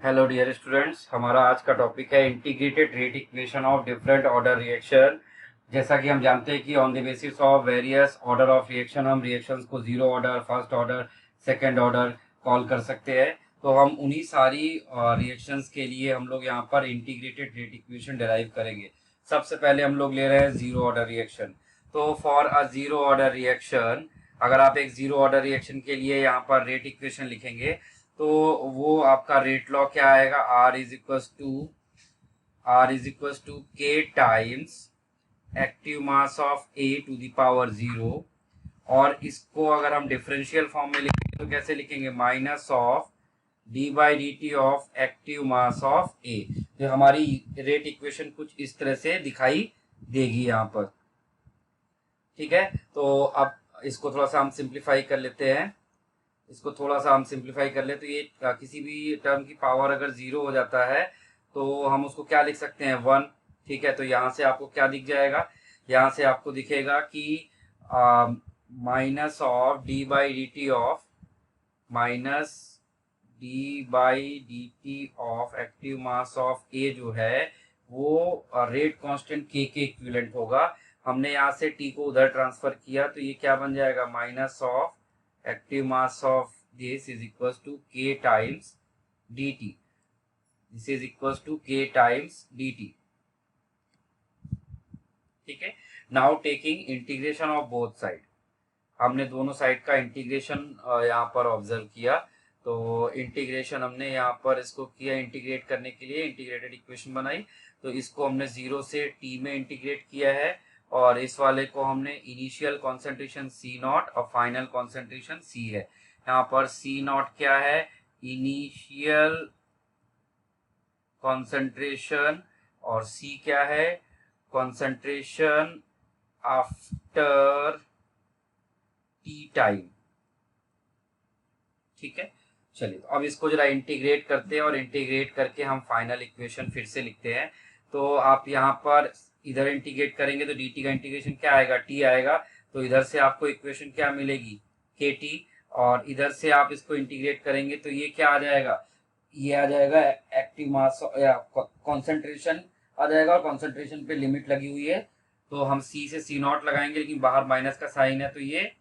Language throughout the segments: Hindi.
हेलो डियर स्टूडेंट्स, हमारा आज का टॉपिक है integrated rate equation of different order reaction. जैसा कि हम जानते हैं कि on the basis of various order of reaction हम रिएक्शंस को zero order, first order, second order call कर सकते हैं। तो हम उन्हीं सारी रिएक्शंस के लिए हम लोग यहाँ पर इंटीग्रेटेड रेट इक्वेशन डिराइव करेंगे। सबसे पहले हम लोग ले रहे हैं जीरो ऑर्डर रिएक्शन। तो for a zero order reaction, अगर आप एक जीरो ऑर्डर रिएक्शन के लिए यहाँ पर रेट इक्वेशन लिखेंगे तो वो आपका रेट लॉ क्या आएगा, R इज इक्वल टू के times active mass of A to the power zero. और इसको अगर हम डिफरेंशियल फॉर्म में लिखेंगे तो कैसे लिखेंगे, minus of D by D T of active mass of A. तो हमारी रेट इक्वेशन कुछ इस तरह से दिखाई देगी यहाँ पर। ठीक है, तो अब इसको थोड़ा सा हम सिंप्लीफाई कर लेते हैं। इसको थोड़ा सा हम सिंप्लीफाई कर ले तो ये किसी भी टर्म की पावर अगर जीरो हो जाता है तो हम उसको क्या लिख सकते हैं, वन। ठीक है, तो यहाँ से आपको क्या दिख जाएगा, यहाँ से आपको दिखेगा कि minus of D by D T of minus d by D T of active mass of A जो है वो रेट कांस्टेंट के इक्विवेलेंट होगा। हमने यहाँ से टी को उधर ट्रांसफर किया तो ये क्या बन जाएगा, minus of active mass of this is equal to के times d t. This is equal to के टाइम्स डी टी। ठीक है, now taking integration of both side, हमने दोनों साइड का इंटीग्रेशन यहाँ पर ऑब्जर्व किया। तो इंटीग्रेशन हमने यहाँ पर इसको किया, इंटीग्रेट करने के लिए इंटीग्रेटेड इक्वेशन बनाई। तो इसको हमने जीरो से टी में इंटीग्रेट किया है और इस वाले को हमने इनिशियल कॉन्सेंट्रेशन सी नॉट और फाइनल कॉन्सेंट्रेशन सी है। यहाँ पर सी नॉट क्या है, इनिशियल कॉन्सेंट्रेशन, और सी क्या है, कॉन्सेंट्रेशन आफ्टर टी टाइम। ठीक है, चलिए तो अब इसको जरा इंटीग्रेट करते हैं और इंटीग्रेट करके हम फाइनल इक्वेशन फिर से लिखते हैं। तो आप यहाँ पर इधर इंटीग्रेट करेंगे तो डी टी का इंटीग्रेशन क्या आएगा, टी आएगा। तो इधर से आपको इक्वेशन क्या मिलेगी, के टी। और इधर से आप इसको इंटीग्रेट करेंगे तो ये क्या आ जाएगा, ये आ जाएगा एक्टिव मास या कॉन्सेंट्रेशन आ जाएगा, और कॉन्सेंट्रेशन पे लिमिट लगी हुई है तो हम सी से सी नॉट लगाएंगे, लेकिन बाहर माइनस का साइन है तो ये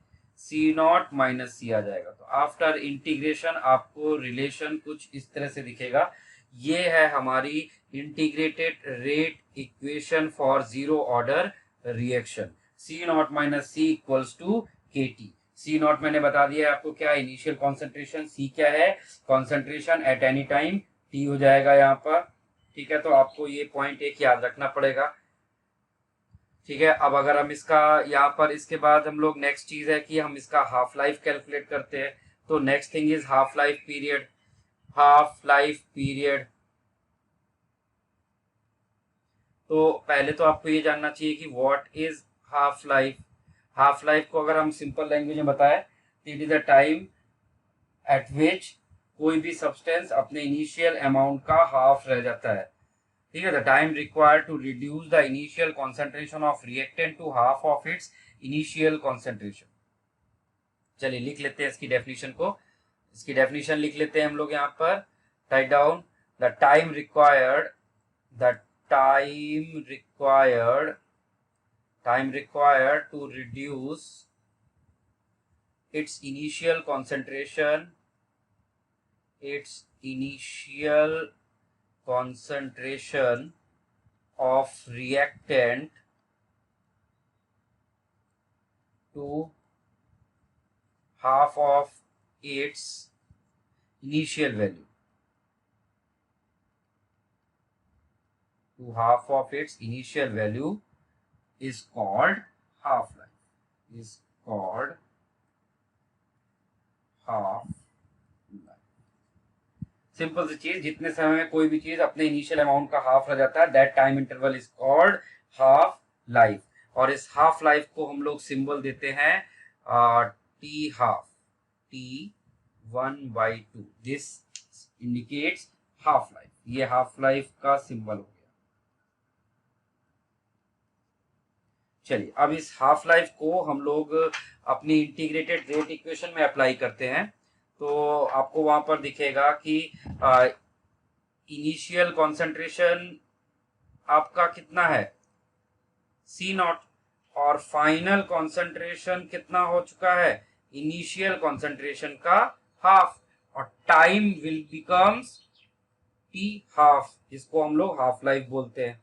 सी नॉट माइनस सी आ जाएगा। तो आफ्टर इंटीग्रेशन आपको रिलेशन कुछ इस तरह से दिखेगा। ये है हमारी integrated rate equation for zero order reaction. C naught minus C equals to के टी। सी नॉट मैंने बता दिया है आपको क्या है, इनिशियल कॉन्सेंट्रेशन, सी क्या है, concentration at any time, T हो जाएगा यहाँ पर। ठीक है, तो आपको ये पॉइंट एक याद रखना पड़ेगा। ठीक है, अब अगर हम इसका यहाँ पर इसके बाद हम लोग नेक्स्ट चीज है कि हम इसका हाफ लाइफ कैलकुलेट करते हैं। तो next thing is half life period. Half life period, तो पहले तो आपको ये जानना चाहिए कि what is half life. Half life को अगर हम सिंपल लैंग्वेज में बताएं तो it is a time eight विच कोई भी सब्सटेंस अपने इनिशियल अमाउंट का हाफ रह जाता है। ठीक है, the time required to reduce the initial concentration of reactant to half of its initial concentration. चलिए लिख लेते हैं इसकी डेफिनेशन को। इसकी डेफिनेशन लिख लेते हैं हम लोग यहाँ पर, type down the time required, the time required time required to reduce its initial concentration, its initial concentration of reactant to half of its initial value, to half of its initial value is called half life, is called half life. Simple सी चीज, जितने समय में कोई भी चीज अपने इनिशियल अमाउंट का हाफ रह जाता है, that time interval is called half life. और इस हाफ लाइफ को हम लोग सिंबल देते हैं T half, T 1/2। This indicates half life, ये हाफ लाइफ का सिंबल हो गया। चलिए अब इस हाफ लाइफ को हम लोग अपनी इंटीग्रेटेड रेट इक्वेशन में अप्लाई करते हैं। तो आपको वहां पर दिखेगा कि इनिशियल कॉन्सेंट्रेशन आपका कितना है सी नॉट, और फाइनल कॉन्सेंट्रेशन कितना हो चुका है इनिशियल कॉन्सेंट्रेशन का हाफ, और time will becomes T half, जिसको हम लोग हाफ लाइफ बोलते हैं।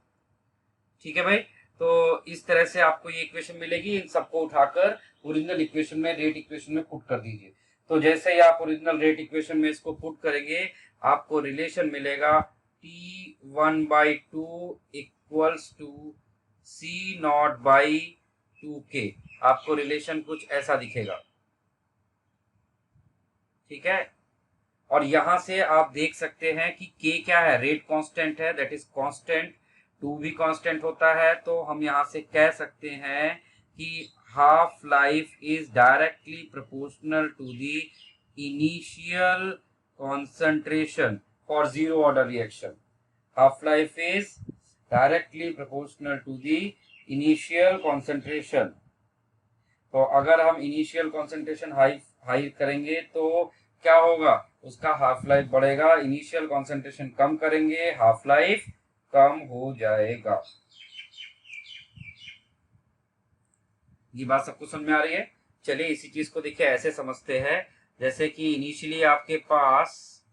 ठीक है भाई, तो इस तरह से आपको ये इक्वेशन मिलेगी। इन सबको उठाकर ओरिजिनल इक्वेशन में, रेट इक्वेशन में पुट कर दीजिए। तो जैसे ही आप ओरिजिनल रेट इक्वेशन में इसको पुट करेंगे, आपको रिलेशन मिलेगा T1/2 इक्वल्स टू C0/2K। आपको रिलेशन कुछ ऐसा दिखेगा। ठीक है, और यहां से आप देख सकते हैं कि K क्या है, रेट कांस्टेंट है, दैट इज कांस्टेंट। 2 भी कांस्टेंट होता है, तो हम यहां से कह सकते हैं कि half life is directly proportional to the initial concentration for zero order reaction. Half life is directly proportional to the initial concentration. तो अगर हम इनिशियल कॉन्सेंट्रेशन हाई करेंगे तो क्या होगा, उसका हाफ लाइफ बढ़ेगा। इनिशियल कॉन्सेंट्रेशन कम करेंगे, हाफ लाइफ कम हो जाएगा। ये बात सबको समझ में आ रही है? चलिए इसी चीज को देखिए ऐसे समझते हैं, जैसे कि इनिशियली आपके पास,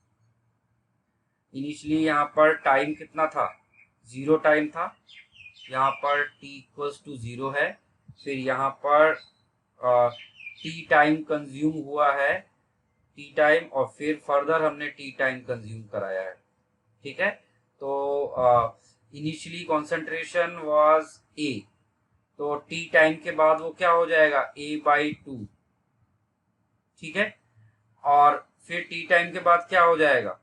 इनिशियली यहाँ पर टाइम कितना था, 0 टाइम था। यहाँ पर t इक्वल्स टू 0 है। फिर यहाँ पर टी टाइम कंज्यूम हुआ है, टी टाइम, और फिर फर्दर हमने टी टाइम कंज्यूम कराया है। ठीक है, तो इनिशियली कॉन्सेंट्रेशन वाज ए, तो टी टाइम के बाद वो क्या हो जाएगा A/2। ठीक है, और फिर टी टाइम के बाद क्या हो जाएगा,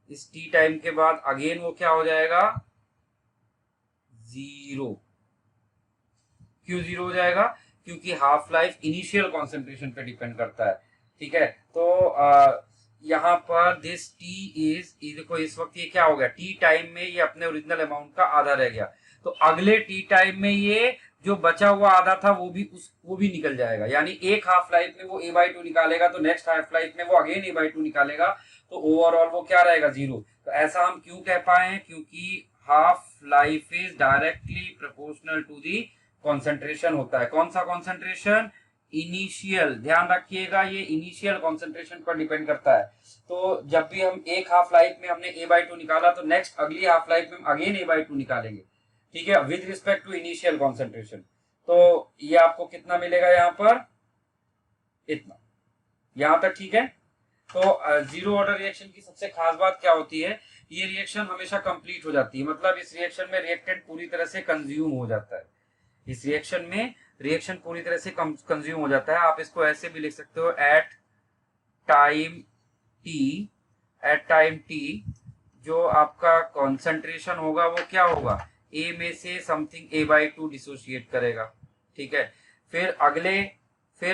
इस टी टाइम के बाद अगेन वो क्या हो जाएगा 0। क्यों 0 हो जाएगा, क्योंकि हाफ लाइफ इनिशियल कॉन्सेंट्रेशन पे डिपेंड करता है। ठीक है, तो यहाँ पर दिस टी इज, देखो इस वक्त ये क्या हो गया, टी टाइम में ये अपने ओरिजिनल अमाउंट का आधा रह गया, तो अगले टी टाइम में ये जो बचा हुआ आधा था वो भी निकल जाएगा। यानी एक हाफ लाइफ में वो A/2 निकालेगा, तो नेक्स्ट हाफ लाइफ में वो अगेन A/2 निकालेगा, तो ओवरऑल वो क्या रहेगा 0। तो ऐसा हम क्यों कह पाए हैं, क्योंकि half life is directly proportional to the concentration होता है। कौन सा कॉन्सेंट्रेशन, इनिशियल, ध्यान रखिएगा ये इनिशियल कॉन्सेंट्रेशन पर डिपेंड करता है। तो जब भी हम एक हाफ लाइफ में हमने A/2 निकाला, तो नेक्स्ट अगली हाफ लाइफ में हम अगेन A/2 निकालेंगे। ठीक है, with respect to initial concentration. तो ये आपको कितना मिलेगा यहाँ पर, इतना। यहां तक ठीक है। तो जीरो ऑर्डर रिएक्शन की सबसे खास बात क्या होती है, ये रिएक्शन हमेशा कंप्लीट हो जाती है, मतलब इस रिएक्शन में रिएक्टेंट पूरी तरह से कंज्यूम हो जाता है। इस रिएक्शन में रिएक्शन पूरी तरह से कंज्यूम हो जाता है। आप इसको ऐसे भी लिख सकते हो, एट टाइम टी जो आपका कॉन्सेंट्रेशन होगा वो क्या होगा, ए में से समथिंग A/2 डिसोशिएट करेगा। ठीक है, फिर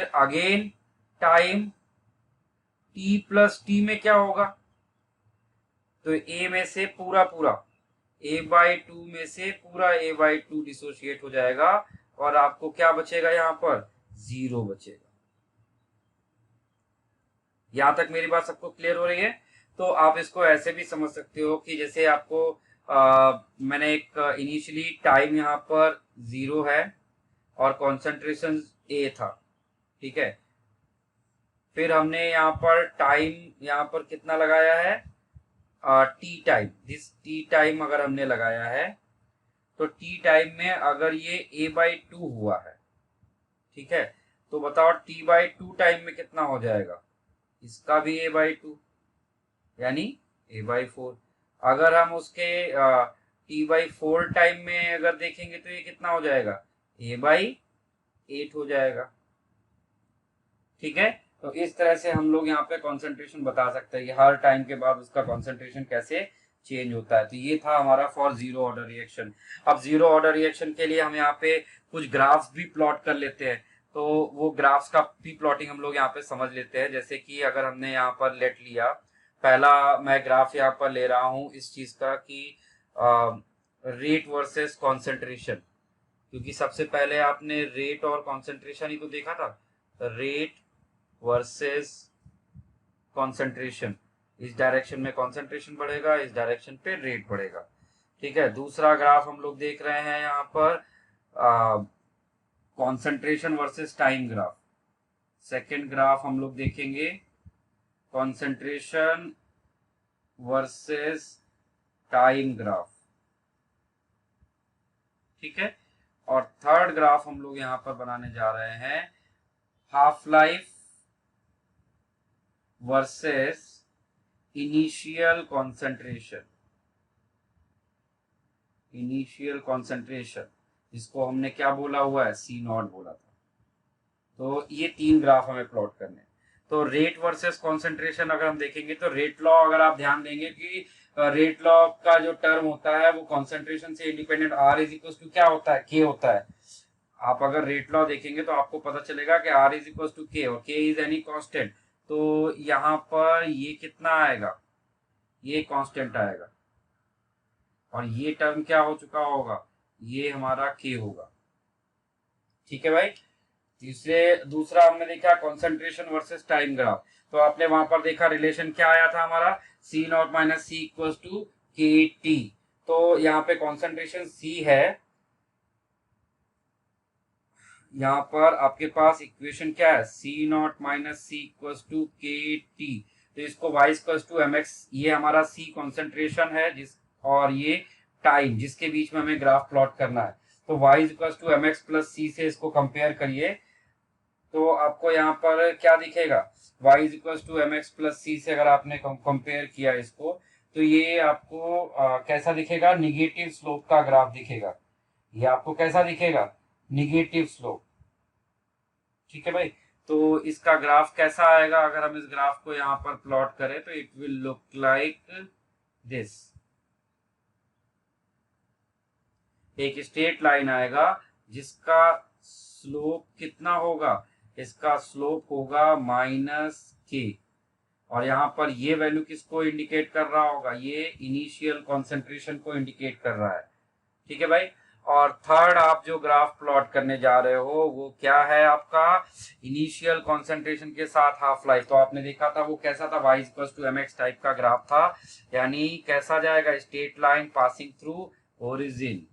अगेन टाइम T+T में क्या होगा, तो A में से पूरा A/2 में से पूरा A/2 डिसोशिएट हो जाएगा, और आपको क्या बचेगा, यहाँ पर 0 बचेगा। यहां तक मेरी बात सबको क्लियर हो रही है? तो आप इसको ऐसे भी समझ सकते हो कि जैसे आपको मैंने एक इनिशियली टाइम यहाँ पर 0 है और कॉन्सेंट्रेशन A था। ठीक है, फिर हमने यहाँ पर टाइम यहाँ पर कितना लगाया है, T time, this T time अगर हमने लगाया है, तो टी टाइम में अगर ये A/2 हुआ है, ठीक है, तो बताओ T/2 टाइम में कितना हो जाएगा, इसका भी A/2 यानी A/4। अगर हम उसके T/4 टाइम में अगर देखेंगे तो ये कितना हो जाएगा, A/8 हो जाएगा। ठीक है, तो इस तरह से हम लोग यहाँ पे कॉन्सेंट्रेशन बता सकते हैं कि हर टाइम के बाद उसका कॉन्सेंट्रेशन कैसे चेंज होता है। तो ये था हमारा फॉर जीरो ऑर्डर रिएक्शन। अब जीरो ऑर्डर रिएक्शन के लिए हम यहाँ पे कुछ ग्राफ्स भी प्लॉट कर लेते हैं, तो वो ग्राफ्स का भी प्लॉटिंग हम लोग यहाँ पे समझ लेते हैं। जैसे कि अगर हमने यहाँ पर लेट लिया, पहला मैं ग्राफ यहाँ पर ले रहा हूँ इस चीज का कि रेट वर्सेस कॉन्सेंट्रेशन, क्योंकि सबसे पहले आपने रेट और कॉन्सेंट्रेशन ही तो देखा था, रेट वर्सेस कॉन्सेंट्रेशन। इस डायरेक्शन में कॉन्सेंट्रेशन बढ़ेगा, इस डायरेक्शन पे रेट बढ़ेगा। ठीक है, दूसरा ग्राफ हम लोग देख रहे हैं यहाँ पर concentration versus time graph. Second graph हम लोग देखेंगे कॉन्सेंट्रेशन वर्सेस टाइम ग्राफ। ठीक है, और थर्ड ग्राफ हम लोग यहाँ पर बनाने जा रहे हैं half life versus initial concentration. Initial concentration जिसको हमने क्या बोला हुआ है, सी नॉट बोला था। तो ये तीन ग्राफ हमें प्लॉट करने हैं। तो रेट वर्सेस कॉन्सेंट्रेशन अगर हम देखेंगे तो रेट लॉ, अगर आप ध्यान देंगे कि रेट लॉ का जो टर्म होता है वो कॉन्सेंट्रेशन से independent R is equal to क्या होता है, के होता है। आप अगर रेट लॉ देखेंगे तो आपको पता चलेगा कि आर इज इक्वल टू के, और के इज एनी कांस्टेंट। तो यहाँ पर ये कितना आएगा, ये कांस्टेंट आएगा, और ये टर्म क्या हो चुका होगा, ये हमारा के होगा। ठीक है भाई। दूसरा हमने देखा कॉन्सेंट्रेशन वर्सेस टाइम ग्राफ। तो आपने वहां पर देखा रिलेशन क्या आया था हमारा, C naught minus C equal to के टी। तो यहाँ पे कॉन्सेंट्रेशन सी है, यहाँ पर आपके पास इक्वेशन क्या है, C naught minus C equal to के टी। तो इसको y equal to M x, ये हमारा सी कॉन्सेंट्रेशन है और ये टाइम जिसके बीच में हमें ग्राफ प्लॉट करना है। तो y equal to M x plus C से इसको कंपेयर करिए तो आपको यहाँ पर क्या दिखेगा, y is equal to M x plus C से अगर आपने कंपेयर किया इसको तो ये आपको कैसा दिखेगा, निगेटिव स्लोप का ग्राफ दिखेगा। ये आपको कैसा दिखेगा, निगेटिव स्लोप। ठीक है भाई। तो इसका ग्राफ कैसा आएगा, अगर हम इस ग्राफ को यहाँ पर प्लॉट करें तो it will look like this. एक स्ट्रेट लाइन आएगा जिसका स्लोप कितना होगा, इसका स्लोप होगा माइनस के, और यहाँ पर ये वैल्यू किसको इंडिकेट कर रहा होगा, ये इनिशियल कॉन्सेंट्रेशन को इंडिकेट कर रहा है। ठीक है भाई। और थर्ड आप जो ग्राफ प्लॉट करने जा रहे हो वो क्या है आपका, इनिशियल कॉन्सेंट्रेशन के साथ हाफ लाइफ। तो आपने देखा था वो कैसा था, Y equal to M X type का ग्राफ था, यानी कैसा जाएगा, straight line passing through origin.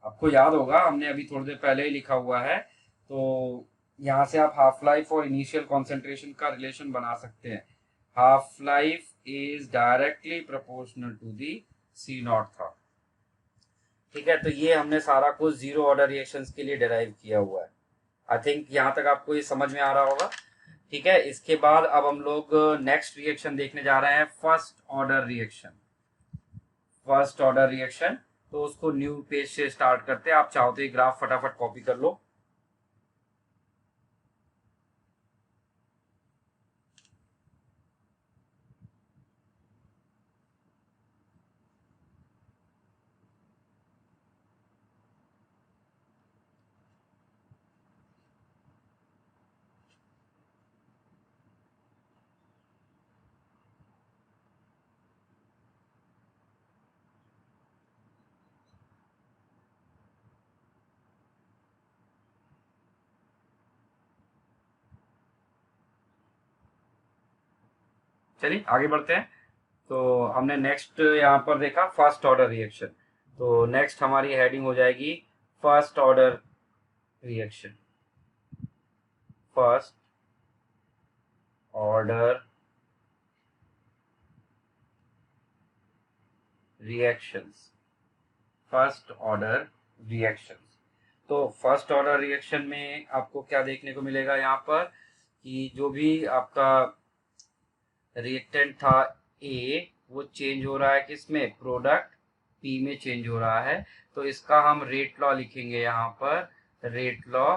आपको याद होगा हमने अभी थोड़ी देर पहले ही लिखा हुआ है। तो यहाँ से आप हाफ लाइफ और इनिशियल कॉन्सेंट्रेशन का रिलेशन बना सकते हैं। Half life is directly proportional to the C naught था। ठीक है, तो ये हमने सारा कुछ जीरो ऑर्डर रिएक्शंस के लिए डिराइव किया हुआ है। आई थिंक यहाँ तक आपको ये समझ में आ रहा होगा। ठीक है, इसके बाद अब हम लोग नेक्स्ट रिएक्शन देखने जा रहे हैं, first order reaction. First order reaction, तो उसको न्यू पेज से स्टार्ट करते हैं। आप चाहो तो ये ग्राफ फटाफट कॉपी कर लो। चलिए आगे बढ़ते हैं। तो हमने नेक्स्ट यहाँ पर देखा फर्स्ट ऑर्डर रिएक्शन, तो नेक्स्ट हमारी हेडिंग हो जाएगी first order reaction. First order reactions. First order reactions. तो फर्स्ट ऑर्डर रिएक्शन में आपको क्या देखने को मिलेगा यहाँ पर, कि जो भी आपका रिएक्टेंट था ए, वो चेंज हो रहा है किसमें, प्रोडक्ट पी में चेंज हो रहा है। तो इसका हम रेट लॉ लिखेंगे यहाँ पर, रेट लॉ।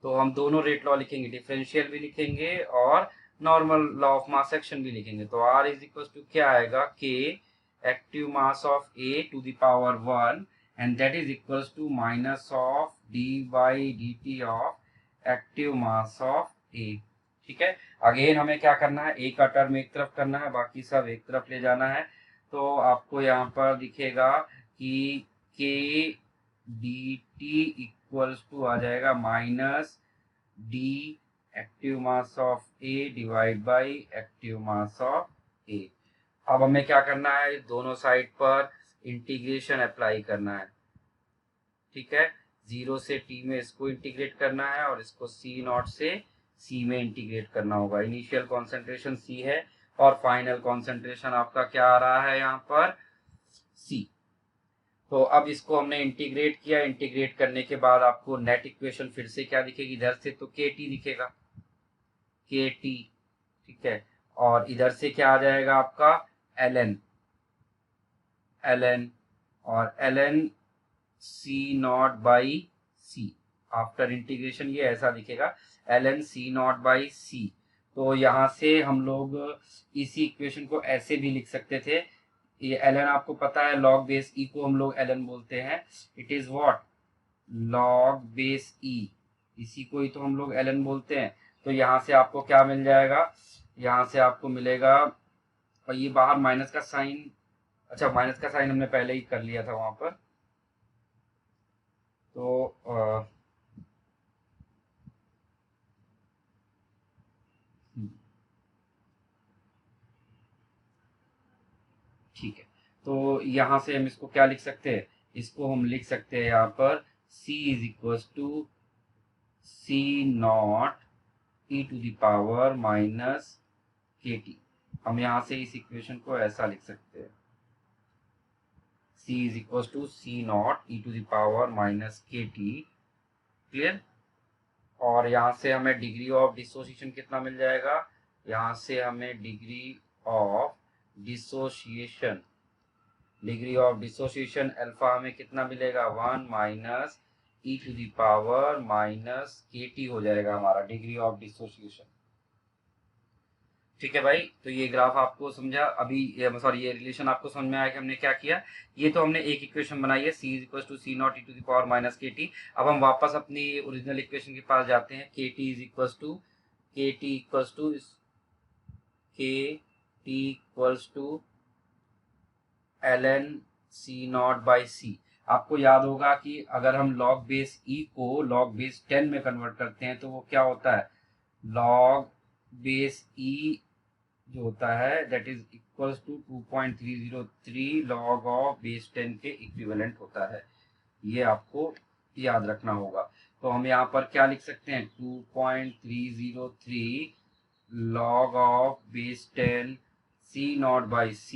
तो हम दोनों रेट लॉ लिखेंगे, डिफरेंशियल भी लिखेंगे और normal law of mass action भी लिखेंगे। तो आर इज इक्वल टू क्या आएगा, k active mass of A to the power 1 and that is equal to minus of D by D T of active mass of A. ठीक है, अगेन हमें क्या करना है, ए का टर्म एक तरफ करना है, बाकी सब एक तरफ ले जाना है। तो आपको यहाँ पर दिखेगा कि k d t equals to आ जाएगा minus d active mass of A divide by active mass of A. अब हमें क्या करना है, दोनों साइड पर इंटीग्रेशन अप्लाई करना है, ठीक है। 0 से t में इसको इंटीग्रेट करना है और इसको C0 से C में इंटीग्रेट करना होगा। इनिशियल कॉन्सेंट्रेशन C है और फाइनल कॉन्सेंट्रेशन आपका क्या आ रहा है यहाँ पर, C। तो अब इसको हमने इंटीग्रेट किया, इंटीग्रेट करने के बाद आपको नेट इक्वेशन फिर से क्या दिखेगी, इधर से तो KT दिखेगा, KT, ठीक है। और इधर से क्या आ जाएगा आपका ln, और ln C0 by C। After integration ये ऐसा दिखेगा, ln C0 बाई C। तो यहाँ से हम लोग इसी इक्वेशन को ऐसे भी लिख सकते थे। ये ln आपको पता है, log बेस e को हम लोग ln बोलते हैं। It is what, log base e, इसी को ही तो हम लोग ln बोलते हैं। तो यहाँ से आपको क्या मिल जाएगा, यहाँ से आपको मिलेगा, और ये बाहर माइनस का साइन, अच्छा माइनस का साइन हमने पहले ही कर लिया था वहां पर, तो ठीक है। तो यहाँ से हम इसको क्या लिख सकते हैं, इसको हम लिख सकते हैं यहाँ पर C is equal to C0 e to the power minus KT। हम यहाँ से इस इक्वेशन को ऐसा लिख सकते हैं, C is equal to C0 e to the power minus KT, clear. और यहाँ से हमें डिग्री ऑफ डिसोसिएशन कितना मिल जाएगा, यहाँ से हमें डिग्री ऑफ डिसोसिएशन, अल्फा हमें कितना मिलेगा, 1 minus E to the power minus KT हो जाएगा हमारा डिग्री ऑफ डिसोसिएशन, ठीक है भाई। तो ये ग्राफ आपको समझा अभी, सॉरी ये रिलेशन आपको समझ में आया कि हमने क्या किया। ये तो हमने एक इक्वेशन बनाई है, C is equal to C0 e to the power minus KT। अब हम वापस अपनी ओरिजिनल इक्वेशन के पास जाते हैं। KT is equal to ln C0 by C। आपको याद होगा कि अगर हम log बेस E को log बेस 10 में कन्वर्ट करते हैं तो वो क्या होता है, log बेस E जो होता है that is equals to 2.303 log of base 10 के इक्विवेलेंट होता है। ये आपको याद रखना होगा। तो हम यहाँ पर क्या लिख सकते हैं, 2.303 log of base 10 C0 by C,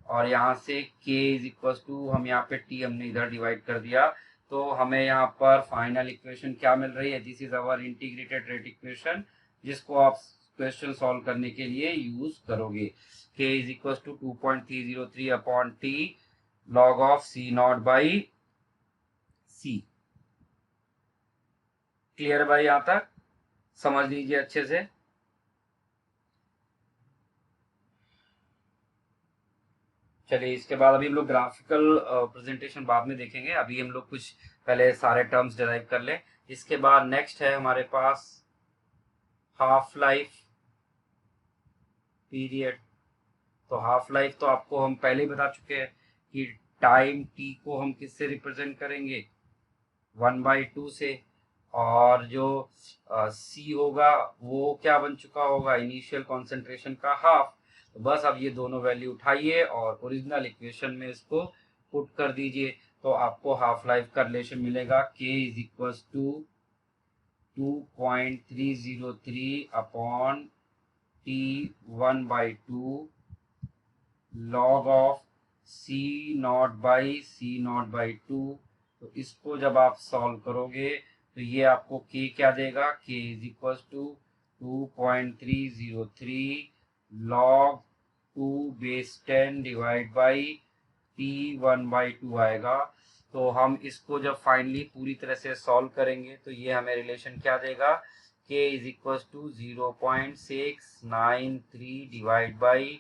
और यहाँ से K इज इक्वल टू, हम यहाँ पे T हमने इधर डिवाइड कर दिया, तो हमें यहाँ पर फाइनल इक्वेशन क्या मिल रही है, this is our integrated rate equation, जिसको आप क्वेश्चन सॉल्व करने के लिए यूज करोगे। K is equal to 2.303 upon T log of C0 by C। Clear भाई, यहां तक समझ लीजिए अच्छे से। चलिए इसके बाद अभी हम लोग ग्राफिकल प्रेजेंटेशन बाद में देखेंगे, अभी हम लोग कुछ पहले सारे टर्म्स डिराइव कर लें। इसके बाद नेक्स्ट है हमारे पास हाफ लाइफ पीरियड। तो हाफ लाइफ तो आपको हम पहले ही बता चुके हैं कि टाइम t को हम किससे रिप्रेजेंट करेंगे, 1/2 से, और जो C होगा वो क्या बन चुका होगा, इनिशियल कॉन्सेंट्रेशन का हाफ। तो बस अब ये दोनों वैल्यू उठाइए और ओरिजिनल इक्वेशन में इसको पुट कर दीजिए, तो आपको हाफ लाइफ का रिलेशन मिलेगा K is equal to 2.303 upon T1/2 log of C0/2। तो इसको जब आप सॉल्व करोगे तो ये आपको K क्या देगा, K is equal to 2.303 log 2 base 10 divide by T1/2 आएगा। तो हम इसको जब फाइनली पूरी तरह से सॉल्व करेंगे तो ये हमें रिलेशन क्या देगा, K is equal to 0.693 divide by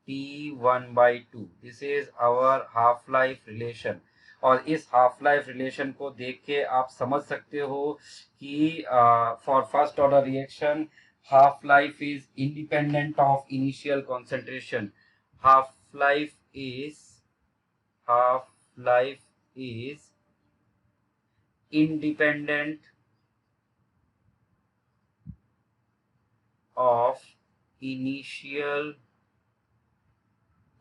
T1/2। This is our half life relation. और इस हाफ लाइफ रिलेशन को देख के आप समझ सकते हो कि for first order reaction half life is independent of initial concentration. Half life is independent of initial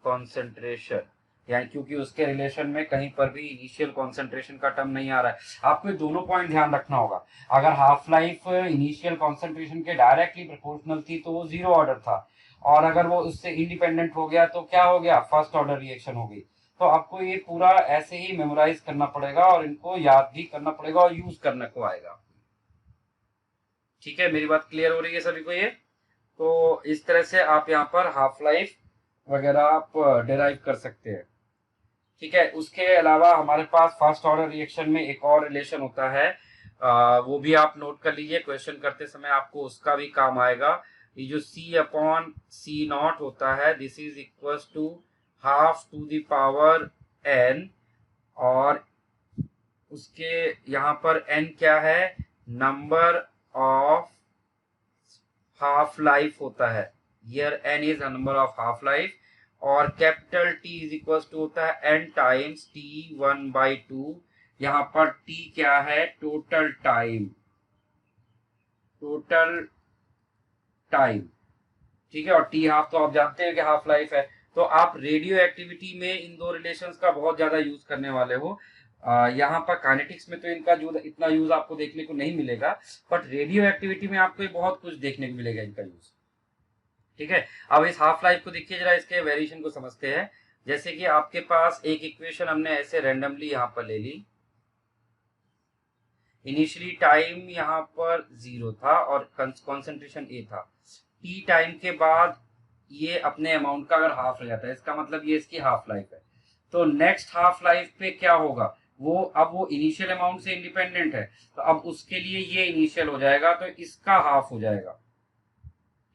concentration, यानी क्योंकि उसके रिलेशन में कहीं पर भी इनिशियल कॉन्सेंट्रेशन का टर्म नहीं आ रहा है। आपको ये दोनों पॉइंट ध्यान रखना होगा। अगर हाफ लाइफ इनिशियल कॉन्सेंट्रेशन के डायरेक्टली प्रोपोर्शनल थी तो वो जीरो ऑर्डर था, और अगर वो उससे इंडिपेंडेंट हो गया तो क्या हो गया, फर्स्ट ऑर्डर रिएक्शन हो गई। तो आपको ये पूरा ऐसे ही मेमोराइज करना पड़ेगा और इनको याद भी करना पड़ेगा और यूज करने को आएगा। ठीक है, मेरी बात क्लियर हो रही है सभी को ये? तो इस तरह से आप यहाँ पर हाफ लाइफ वगैरह आप डिराइव कर सकते हैं। ठीक है, उसके अलावा हमारे पास फर्स्ट ऑर्डर रिएक्शन में एक और रिलेशन होता है, वो भी आप नोट कर लीजिए, क्वेश्चन करते समय आपको उसका भी काम आएगा। ये जो C अपॉन C नॉट होता है, this is equal to half to the power n, और उसके यहाँ पर n क्या है, नंबर ऑफ हाफ लाइफ होता है, here n is number of half life, और capital T is equal to होता है n टाइम्स T1/2। यहाँ पर T क्या है, टोटल टाइम, टोटल टाइम। ठीक है, और T हाफ तो आप जानते हैं कि हाफ लाइफ है। तो आप रेडियो एक्टिविटी में इन दो रिलेशंस का बहुत ज्यादा यूज करने वाले हो। यहाँ पर काइनेटिक्स में तो इनका जो इतना यूज आपको देखने को नहीं मिलेगा, बट रेडियो एक्टिविटी में आपको बहुत कुछ देखने को मिलेगा इनका यूज। ठीक है, अब इस हाफ लाइफ को देखिए जरा, इसके वेरिएशन को समझते हैं। जैसे कि आपके पास एक इक्वेशन हमने ऐसे रैंडमली यहाँ पर ले ली, इनिशियली टाइम यहाँ पर 0 था और कॉन्सेंट्रेशन A था। T टाइम के बाद ये अपने अमाउंट का अगर हाफ हो जाता है, इसका मतलब ये इसकी हाफ लाइफ है। तो नेक्स्ट हाफ लाइफ पे क्या होगा, वो अब वो इनिशियल अमाउंट से इंडिपेंडेंट है, तो अब उसके लिए ये इनिशियल हो जाएगा, तो इसका हाफ हो जाएगा।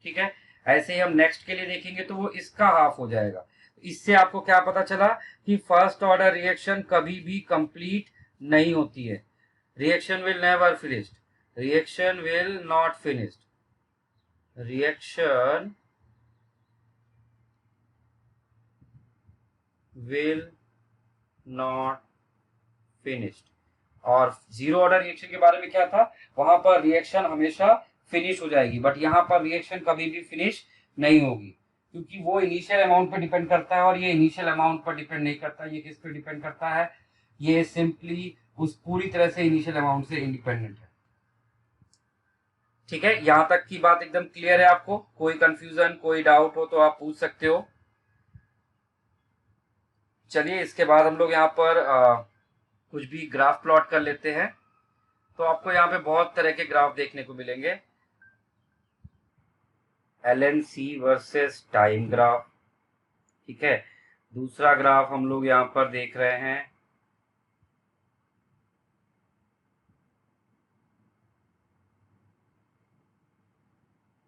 ठीक है, ऐसे ही हम नेक्स्ट के लिए देखेंगे तो वो इसका हाफ हो जाएगा। इससे आपको क्या पता चला कि फर्स्ट ऑर्डर रिएक्शन कभी भी कंप्लीट नहीं होती है। Reaction will never finished, reaction will not finished, reaction will not finished. और जीरो ऑर्डर रिएक्शन के बारे में क्या था, वहां पर रिएक्शन हमेशा फिनिश हो जाएगी, बट यहाँ पर रिएक्शन कभी भी फिनिश नहीं होगी, क्योंकि वो इनिशियल अमाउंट पर डिपेंड करता है और ये इनिशियल अमाउंट पर डिपेंड नहीं करता। ये किस पे डिपेंड करता है, ये सिंपली उस पूरी तरह से इनिशियल अमाउंट से इंडिपेंडेंट है। ठीक है, यहां तक की बात एकदम क्लियर है आपको? कोई कंफ्यूजन, कोई डाउट हो तो आप पूछ सकते हो। चलिए, इसके बाद हम लोग यहाँ पर कुछ भी ग्राफ प्लॉट कर लेते हैं। तो आपको यहाँ पे बहुत तरह के ग्राफ देखने को मिलेंगे, LNC वर्सेस टाइम ग्राफ। ठीक है, दूसरा ग्राफ हम लोग यहाँ पर देख रहे हैं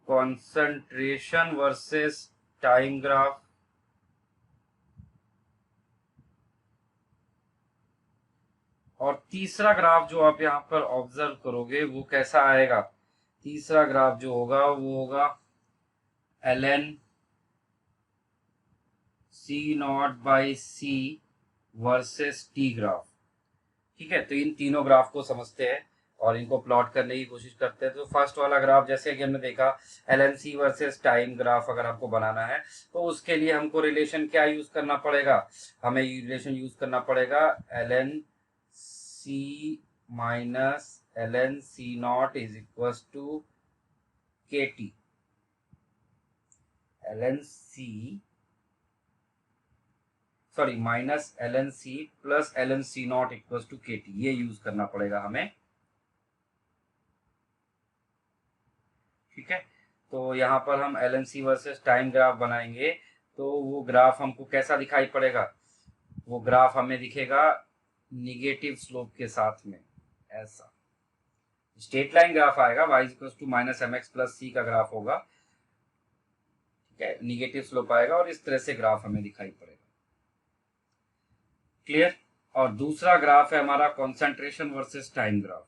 कॉन्सेंट्रेशन वर्सेस टाइम ग्राफ। और तीसरा ग्राफ जो आप यहाँ पर ऑब्जर्व करोगे वो कैसा आएगा, तीसरा ग्राफ जो होगा वो होगा ln C0/C versus T graph. ठीक है, तो इन तीनों ग्राफ को समझते हैं और इनको प्लॉट करने की कोशिश करते हैं। तो फर्स्ट वाला ग्राफ जैसे कि हमने देखा, LNC वर्सेस टाइम ग्राफ अगर आपको बनाना है तो उसके लिए हमको रिलेशन क्या यूज करना पड़ेगा, हमें रिलेशन यूज करना पड़ेगा LNC minus LNC0 is equal to KT। LNC sorry minus LNC plus LNC0 equal to KT, ये यूज करना पड़ेगा हमें। ठीक है, तो यहाँ पर हम LNC वर्सेस टाइम ग्राफ बनाएंगे, तो वो ग्राफ हमको कैसा दिखाई पड़ेगा, वो ग्राफ हमें दिखेगा निगेटिव स्लोप के साथ में, ऐसा स्ट्रेट लाइन ग्राफ आएगा, y equal to minus mx plus c का ग्राफ होगा। ठीक है, निगेटिव स्लोप आएगा और इस तरह से ग्राफ हमें दिखाई पड़ेगा। क्लियर? और दूसरा ग्राफ है हमारा कॉन्सेंट्रेशन वर्सेस टाइम ग्राफ।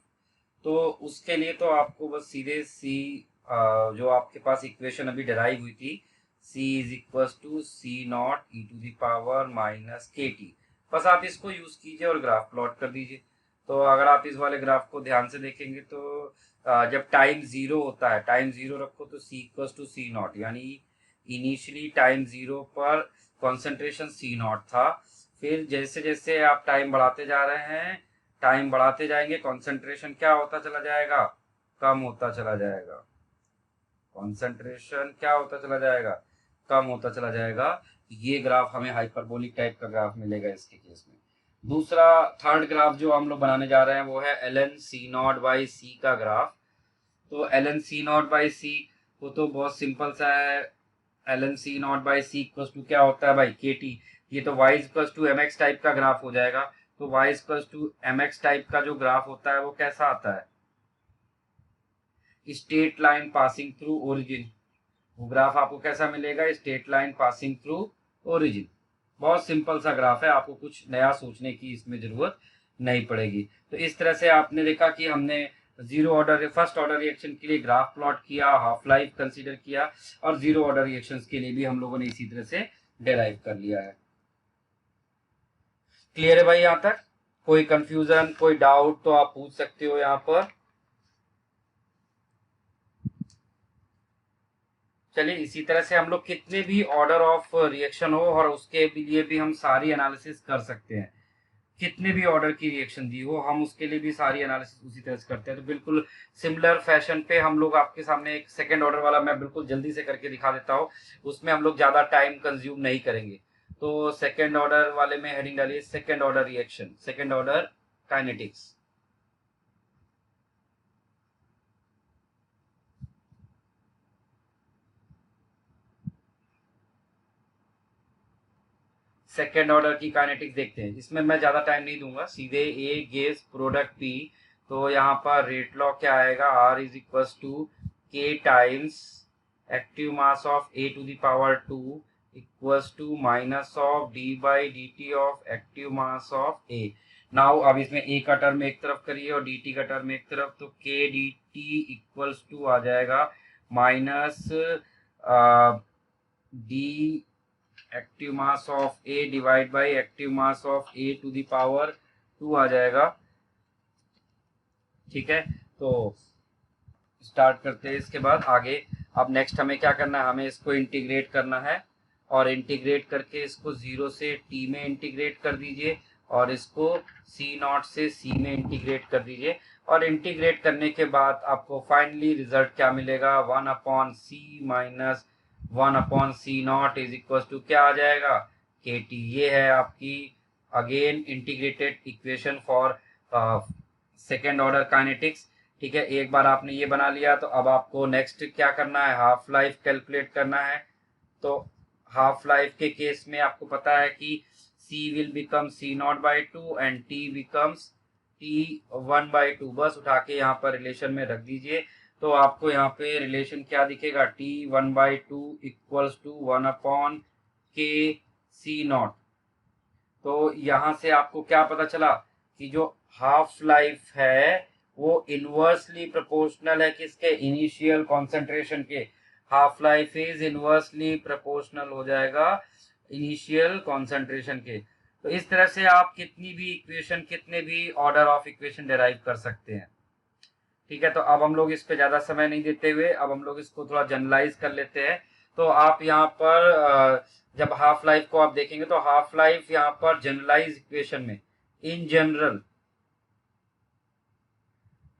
तो उसके लिए तो आपको बस सीधे सी जो आपके पास इक्वेशन अभी डिराइव हुई थी, C is equal to C0 e to the power minus KT, बस आप इसको यूज कीजिए और ग्राफ प्लॉट कर दीजिए। तो अगर आप इस वाले ग्राफ को ध्यान से देखेंगे तो जब टाइम 0 होता है, टाइम 0 रखो तो C इक्वल टू C0, यानी इनिशियली टाइम 0 पर कॉन्सेंट्रेशन सी नॉट था। फिर जैसे जैसे आप टाइम बढ़ाते जा रहे हैं, टाइम बढ़ाते जाएंगे, कॉन्सेंट्रेशन क्या होता चला जाएगा, कम होता चला जाएगा। कॉन्सेंट्रेशन क्या होता चला जाएगा, कम होता चला जाएगा। ये ग्राफ हमें हाइपरबोलिक टाइप का ग्राफ मिलेगा इसके केस में। दूसरा थर्ड ग्राफ जो हम लोग बनाने जा रहे हैं वो है ln c naught by C का ग्राफ। तो ln c naught by C वो तो बहुत सिंपल सा है। ln c naught by C equal to क्या होता है भाई, के टी। ये तो y equal to M X type का ग्राफ हो जाएगा। तो y equal to M X type का जो ग्राफ होता है वो कैसा आता है, straight line passing through origin. वो ग्राफ आपको कैसा मिलेगा, straight line passing through origin. बहुत सिंपल सा ग्राफ है, आपको कुछ नया सोचने की इसमें जरूरत नहीं पड़ेगी। तो इस तरह से आपने देखा कि हमने zero order first order reaction के लिए ग्राफ प्लॉट किया, हाफ लाइफ कंसीडर किया, और जीरो ऑर्डर रिएक्शंस के लिए भी हम लोगों ने इसी तरह से डेराइव कर लिया है। क्लियर है भाई? यहाँ तक कोई कंफ्यूजन, कोई डाउट तो आप पूछ सकते हो यहाँ पर। चलिए, इसी तरह से हम लोग कितने भी ऑर्डर ऑफ रिएक्शन हो और उसके लिए भी हम सारी एनालिसिस कर सकते हैं। कितने भी ऑर्डर की रिएक्शन दी हो हम उसके लिए भी सारी एनालिसिस उसी तरह से करते हैं। तो बिल्कुल सिमिलर फैशन पे हम लोग आपके सामने एक सेकेंड ऑर्डर वाला मैं बिल्कुल जल्दी से करके दिखा देता हूँ। उसमें हम लोग ज्यादा टाइम कंज्यूम नहीं करेंगे। तो सेकेंड ऑर्डर वाले में हेडिंग डालिए second order reaction, second order kinetics. Second order की काइनेटिक्स देखते हैं। इसमें मैं ज्यादा टाइम नहीं दूंगा, सीधे ए गेस प्रोडक्ट पी। तो यहाँ पर रेट लॉ क्या आएगा, आर इज इक्वल टू के times active mass of A to the power 2 equals to minus of D by D T of active mass of A. Now अब इसमें ए का टर्म एक तरफ करिए और डी टी का टर्म एक तरफ, तो k d t equals to आ जाएगा minus d active mass of A divide by active mass of A to the power 2 आ जाएगा। ठीक है, तो स्टार्ट करते हैं इसके बाद आगे। अब नेक्स्ट हमें क्या करना है, हमें इसको इंटीग्रेट करना है, और इंटीग्रेट करके इसको 0 से t में इंटीग्रेट कर दीजिए, और इसको c नॉट से c में इंटीग्रेट कर दीजिए। और इंटीग्रेट करने के बाद आपको फाइनली रिजल्ट क्या मिलेगा, 1 upon c minus 1 upon c naught is equal to क्या आ जाएगा, के टी। ये है आपकी again integrated equation for second order kinetics. ठीक है, एक बार आपने ये बना लिया तो अब आपको नेक्स्ट क्या करना है, हाफ लाइफ कैलकुलेट करना है। तो हाफ लाइफ के केस में आपको पता है कि c will become c naught by two and t becomes t1 by to. बस उठा के यहाँ पर रिलेशन में रख दीजिए, तो आपको यहाँ पे रिलेशन क्या दिखेगा, t1 by two equals to 1 upon k c not. तो यहाँ से आपको क्या पता चला कि जो हाफ लाइफ है वो इनवर्सली प्रोपोर्शनल है किसके, इनिशियल कॉन्सेंट्रेशन के। Half life is inversely proportional हो जाएगा इनिशियल कॉन्सेंट्रेशन के। तो इस तरह से आप कितनी भी इक्वेशन, कितने भी ऑर्डर ऑफ इक्वेशन डेराइव कर सकते हैं। ठीक है, तो अब हम लोग इस पे ज्यादा समय नहीं देते हुए अब हम लोग इसको थोड़ा जनरलाइज कर लेते हैं। तो आप यहाँ पर जब हाफ लाइफ को आप देखेंगे तो हाफ लाइफ यहाँ पर जनरलाइज इक्वेशन में इन जनरल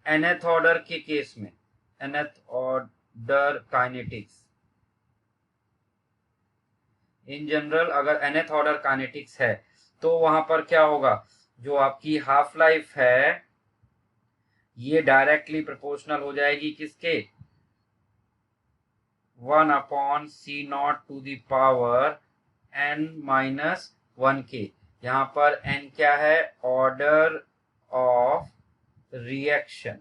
nth ऑर्डर के केस में, nth order kinetics in general अगर nth ऑर्डर काइनेटिक्स है तो वहां पर क्या होगा, जो आपकी हाफ लाइफ है ये डायरेक्टली प्रोपोर्शनल हो जाएगी किसके, 1 upon c naught to the power n minus 1 के। यहाँ पर n क्या है, ऑर्डर ऑफ रिएक्शन।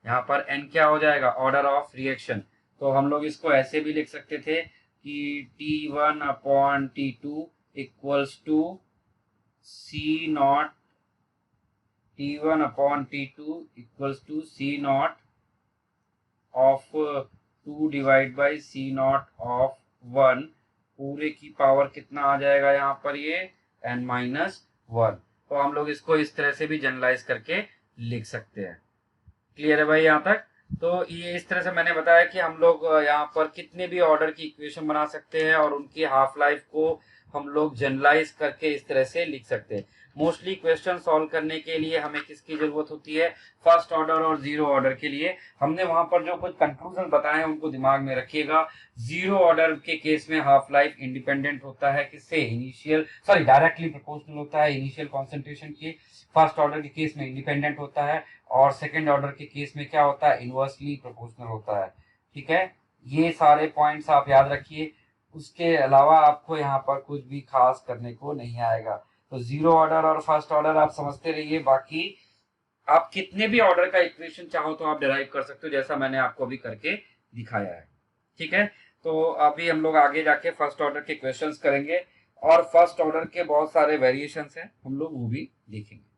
यहाँ पर n क्या हो जाएगा, ऑर्डर ऑफ रिएक्शन। तो हम लोग इसको ऐसे भी लिख सकते थे कि t1 upon t2 equals to c naught, t1 upon t2 equals to c naught of 2 divide by c naught of 1 पूरे की पावर कितना आ जाएगा यहाँ पर, ये n माइनस 1। तो हम लोग इसको इस तरह से भी जनरलाइज करके लिख सकते हैं। क्लियर है भाई यहाँ तक? तो ये इस तरह से मैंने बताया कि हम लोग यहाँ पर कितने भी ऑर्डर की इक्वेशन बना सकते हैं और उनकी हाफ लाइफ को हम लोग जनरलाइज करके इस तरह से लिख सकते हैं। मोस्टली क्वेश्चन सॉल्व करने के लिए हमें किसकी जरूरत होती है, फर्स्ट ऑर्डर और जीरो ऑर्डर के लिए। हमने वहां पर जो कुछ कंक्लूजन बताए हैं उनको दिमाग में रखिएगा। जीरो ऑर्डर के केस में हाफ लाइफ इंडिपेंडेंट होता है किससे, इनिशियल सॉरी डायरेक्टली प्रोपोर्शनल होता है इनिशियल कॉन्सेंट्रेशन के। फर्स्ट ऑर्डर के केस में इंडिपेंडेंट होता है, और सेकेंड ऑर्डर के केस में क्या होता है, इनवर्सली प्रोपोर्शनल होता है। ठीक है, ये सारे पॉइंट्स आप याद रखिए। उसके अलावा आपको यहाँ पर कुछ भी खास करने को नहीं आएगा। तो जीरो ऑर्डर और फर्स्ट ऑर्डर आप समझते रहिए, बाकी आप कितने भी ऑर्डर का इक्वेशन चाहो तो आप डिराइव कर सकते हो, जैसा मैंने आपको अभी करके दिखाया है। ठीक है, तो अभी हम लोग आगे जाके फर्स्ट ऑर्डर के क्वेश्चंस करेंगे, और फर्स्ट ऑर्डर के बहुत सारे वेरिएशंस हैं, हम लोग वो भी देखेंगे।